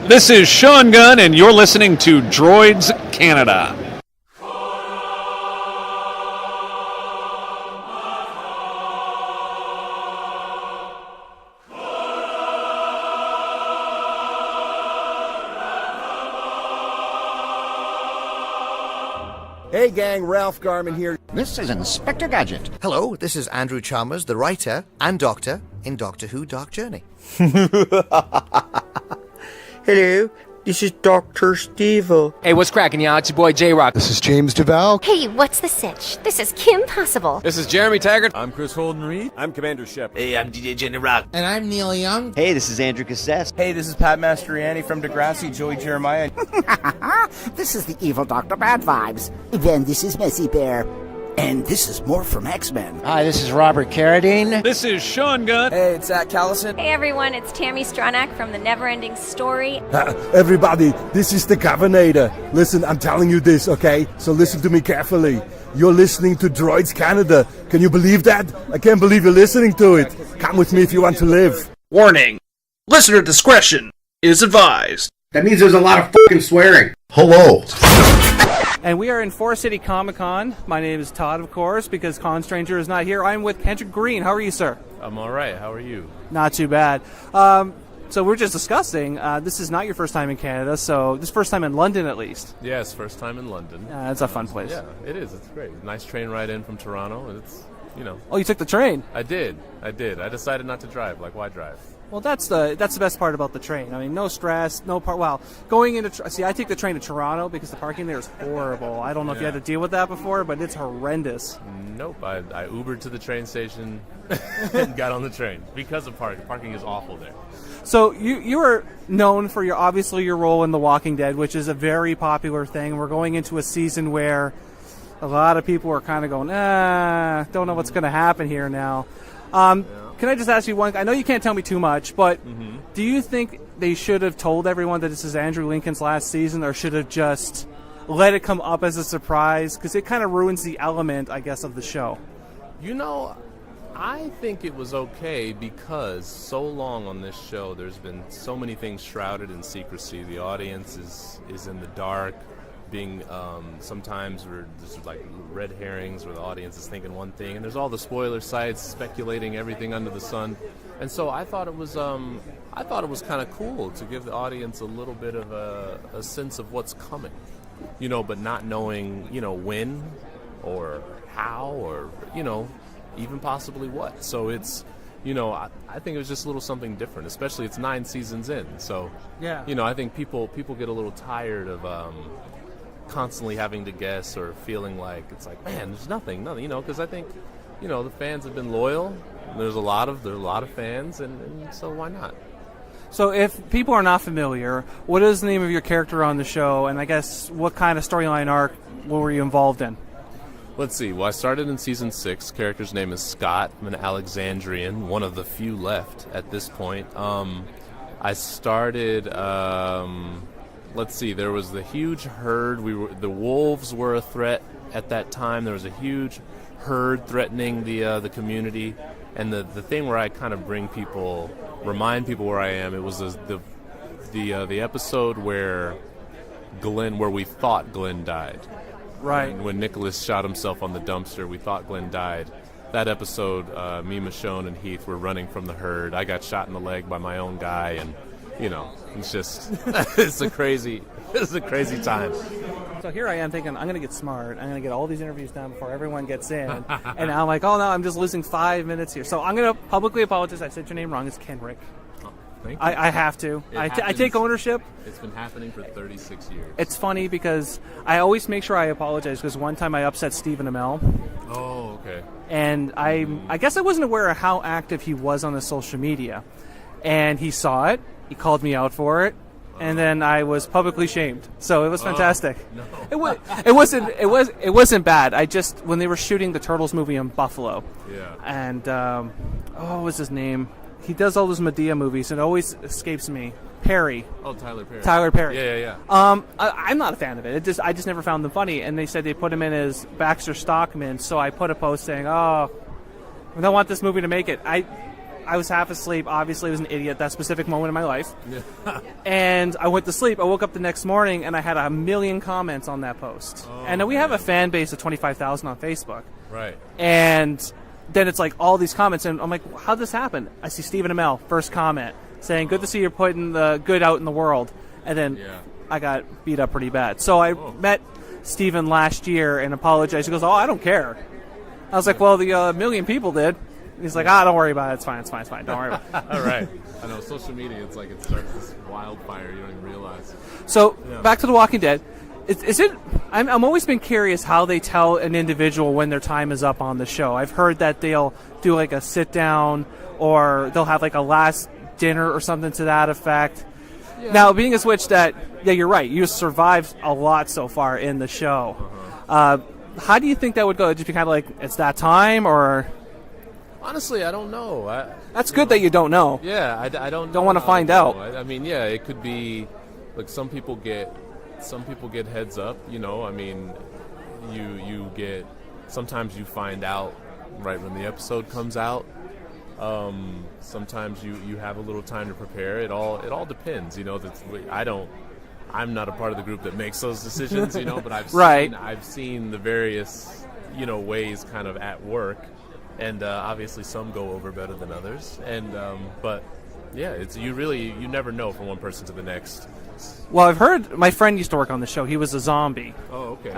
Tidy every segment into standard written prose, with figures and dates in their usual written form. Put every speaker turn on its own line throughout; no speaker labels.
This is Sean Gunn, and you're listening to Droids Canada.
Hey gang, Ralph Garman here.
This is Inspector Gadget.
Hello, this is Andrew Chalmers, the writer and doctor in Doctor Who Dark Journey.
Hello, this is Dr. Steve-O.
Hey, what's cracking, y'all? It's your boy J-Rock.
This is James Duval.
Hey, what's the sitch? This is Kim Possible.
This is Jeremy Taggart.
I'm Chris Holden-Reed.
I'm Commander Shepard.
Hey, I'm DJ Jenny Rock.
And I'm Neil Young.
Hey, this is Andrew Cassess.
Hey, this is Pat Mastroianni from Degrassi, Joey Jeremiah.
This is the evil Dr. Bad Vibes. Then this is Messy Bear. And this is more from X-Men.
Hi, this is Robert Carradine.
This is Sean Gunn.
Hey, it's Zach Callison.
Hey everyone, it's Tammy Stronach from The Neverending Story.
Everybody, this is the Governator. Listen, I'm telling you this, okay? So listen to me carefully. You're listening to Droids Canada. Can you believe that? I can't believe you're listening to it. Come with me if you want to live.
Warning. Listener discretion is advised.
That means there's a lot of fucking swearing.
Hello.
And we are in Forest City Comic Con. My name is Todd, of course, because Con Stranger is not here. I'm with Kenric Green. How are you, sir?
I'm all right. How are you?
Not too bad. So we're just discussing, this is not your first time in Canada, so this is first time in London at least.
Yes, first time in London.
It's a fun place.
Yeah, it is. It's great. Nice train ride in from Toronto. And it's,
Oh, you took the train?
I did. I decided not to drive. Like, why drive?
Well, that's the best part about the train. I mean, no stress, no part. Well, going into see, I take the train to Toronto because the parking there is horrible. I don't know if you had to deal with that before, but it's horrendous.
Nope. I Ubered to the train station and got on the train because of parking. Parking is awful there.
So you are known for your role in The Walking Dead, which is a very popular thing. We're going into a season where a lot of people are kind of going, don't know what's going to happen here now. Can I just ask you one? I know you can't tell me too much, but do you think they should have told everyone that this is Andrew Lincoln's last season, or should have just let it come up as a surprise? Because it kind of ruins the element, I guess, of the show.
I think it was okay because so long on this show, there's been so many things shrouded in secrecy. The audience is in the dark. Being sometimes there's like red herrings where the audience is thinking one thing, and there's all the spoiler sites speculating everything under the sun. And so I thought it was kind of cool to give the audience a little bit of a sense of what's coming, but not knowing when or how or even possibly what. So it's I think it was just a little something different, especially it's 9 seasons in. So
yeah,
I think people get a little tired of constantly having to guess or feeling like it's like, man, there's nothing, because I think the fans have been loyal. There's a lot of fans, and so why not?
So if people are not familiar, what is the name of your character on the show, and I guess what kind of storyline arc were you involved in?
Let's see. Well, I started in season 6. Character's name is Scott. I'm an Alexandrian, one of the few left at this point. I started. Let's see, there was the huge herd. The wolves were a threat at that time. There was a huge herd threatening the community. And the thing where I kind of remind people where I am, it was the episode where we thought Glenn died.
Right.
When Nicholas shot himself on the dumpster, we thought Glenn died. That episode, me, Michonne, and Heath were running from the herd. I got shot in the leg by my own guy, and it's just, it's a crazy time.
So here I am thinking, I'm going to get smart. I'm going to get all these interviews done before everyone gets in. And I'm like, oh no, I'm just losing 5 minutes here. So I'm going to publicly apologize. I said your name wrong. It's Kenric.
Thank you.
I have to. I take ownership.
It's been happening for 36 years.
It's funny because I always make sure I apologize because one time I upset Stephen Amell.
Oh, okay.
And I guess I wasn't aware of how active he was on the social media. And he saw it. He called me out for it, and then I was publicly shamed. So it was fantastic.
No.
It wasn't bad. I just, when they were shooting the Turtles movie in Buffalo.
Yeah.
And what was his name? He does all those Medea movies, and it always escapes me. Perry.
Oh, Tyler Perry.
Tyler Perry.
Yeah.
I'm not a fan of it. I just never found them funny, and they said they put him in as Baxter Stockman. So I put a post saying, "Oh, I don't want this movie to make it." I was half asleep. Obviously, I was an idiot at that specific moment in my life. And I went to sleep. I woke up the next morning, and I had 1 million comments on that post. And we have a fan base of 25,000 on Facebook.
Right.
And then it's like all these comments, and I'm like, how'd this happen? I see Stephen Amell, first comment, saying, good to see you're putting the good out in the world. And then I got beat up pretty bad. So I met Stephen last year and apologized. He goes, I don't care. I was like, well, the 1 million people did. He's like, don't worry about it. It's fine. Don't worry about it.
All right. I know, social media, it's like it starts this wildfire you don't even realize.
So, back to The Walking Dead. I'm always been curious how they tell an individual when their time is up on the show. I've heard that they'll do like a sit down, or they'll have like a last dinner or something to that effect. Yeah. Now, being a switch that, you're right, you survived a lot so far in the show. How do you think that would go? Just be kind of like, it's that time, or?
Honestly, I don't know.
That's good that you don't know.
Yeah, I don't know.
Don't want to find out.
I mean, it could be, like, some people get heads up, I mean, you get, sometimes you find out right when the episode comes out. Sometimes you have a little time to prepare. It all depends, I'm not a part of the group that makes those decisions, but I've seen the various, ways kind of at work, and obviously some go over better than others, and but you never know from one person to the next.
Well, I've heard my friend used to work on the show. He was a zombie.
Oh, okay.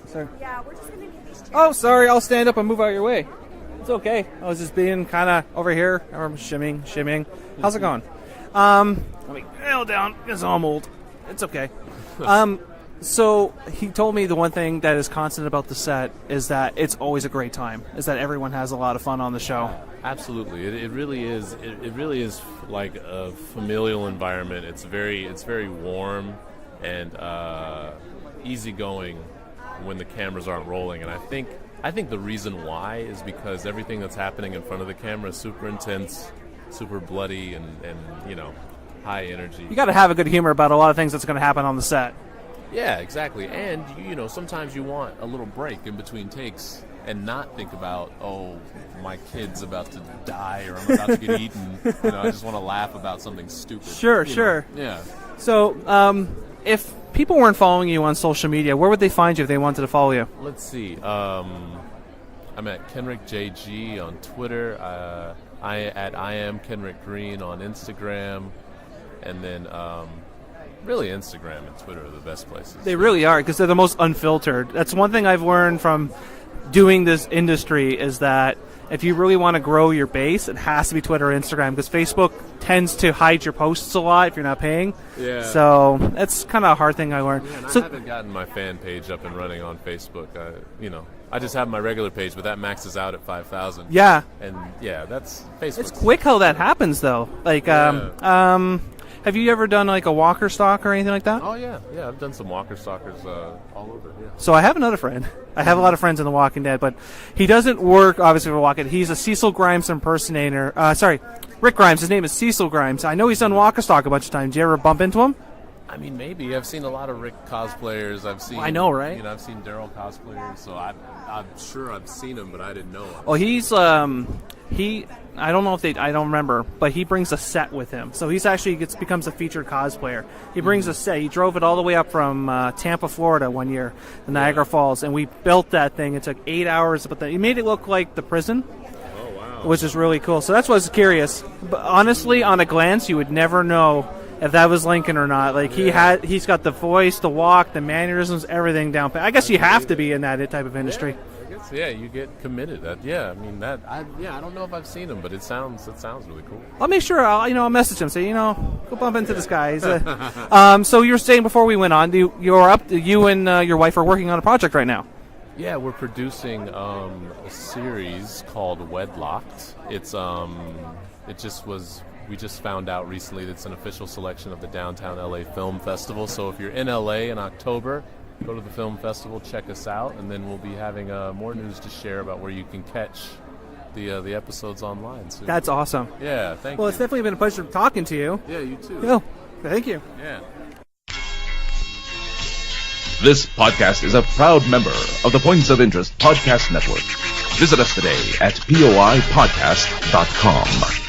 Sorry. Yeah, we're just gonna need these chairs. Oh, sorry. I'll stand up and move out of your way. It's okay. I was just being kind of over here. I'm shimming. How's it going? Let me nail down because I'm old. It's okay. So he told me the one thing that is constant about the set is that it's always a great time. Is that everyone has a lot of fun on the show.
Absolutely, it really is. It really is like a familial environment. It's very warm and easygoing when the cameras aren't rolling. And I think the reason why is because everything that's happening in front of the camera is super intense, super bloody, and high energy.
You got to have a good humor about a lot of things that's going to happen on the set.
Yeah, exactly. And sometimes you want a little break in between takes and not think about, my kid's about to die or I'm about to get eaten. I just want to laugh about something stupid.
Sure.
Yeah.
So, if people weren't following you on social media, where would they find you if they wanted to follow you?
Let's see. I'm at Kenric JG on Twitter. I am Kenric Green on Instagram, and then really Instagram and Twitter are the best places.
They really are, because they're the most unfiltered. That's one thing I've learned from doing this industry, is that if you really want to grow your base, it has to be Twitter or Instagram, because Facebook tends to hide your posts a lot if you're not paying.
Yeah.
So that's kind of a hard thing I learned.
Yeah, I haven't gotten my fan page up and running on Facebook. I just have my regular page, but that maxes out at 5,000.
Yeah.
And that's Facebook.
It's quick how that happens, though. Like, have you ever done like a walker stalk or anything like that?
Oh yeah, I've done some walker stalkers all over. Yeah.
So I have another friend. I have a lot of friends in The Walking Dead, but he doesn't work obviously for Walking Dead. He's a Cecil Grimes impersonator. Rick Grimes. His name is Cecil Grimes. I know he's done walker stalk a bunch of times. Do you ever bump into him?
I mean, maybe. I've seen a lot of Rick cosplayers.
I know, right?
I've seen Daryl cosplayers, so I'm sure I've seen him, but I didn't know him.
Well, he's I don't know if I don't remember, but he brings a set with him. So he's actually becomes a featured cosplayer. He brings a set. He drove it all the way up from Tampa, Florida one year, the Niagara Falls, and we built that thing. It took 8 hours, but he made it look like the prison.
Oh, wow.
Which is really cool. So that's why I was curious. But honestly, on a glance, you would never know if that was Lincoln or not. Like, he's got the voice, the walk, the mannerisms, everything down. I guess you have to be in that type of industry.
Yeah, you get committed. I don't know if I've seen him, but it sounds really cool.
I'll make sure I'll message him, say, go bump into this guy. So you were saying before we went on, you and your wife are working on a project right now.
Yeah, we're producing a series called Wedlocked. We just found out recently that it's an official selection of the Downtown LA Film Festival. So if you're in LA in October, go to the film festival, check us out, and then we'll be having more news to share about where you can catch the episodes online soon.
That's awesome.
Yeah, thank you.
Well, it's definitely been a pleasure talking to you.
Yeah, you too.
Oh, thank you.
Yeah.
This podcast is a proud member of the Points of Interest Podcast Network. Visit us today at poipodcast.com.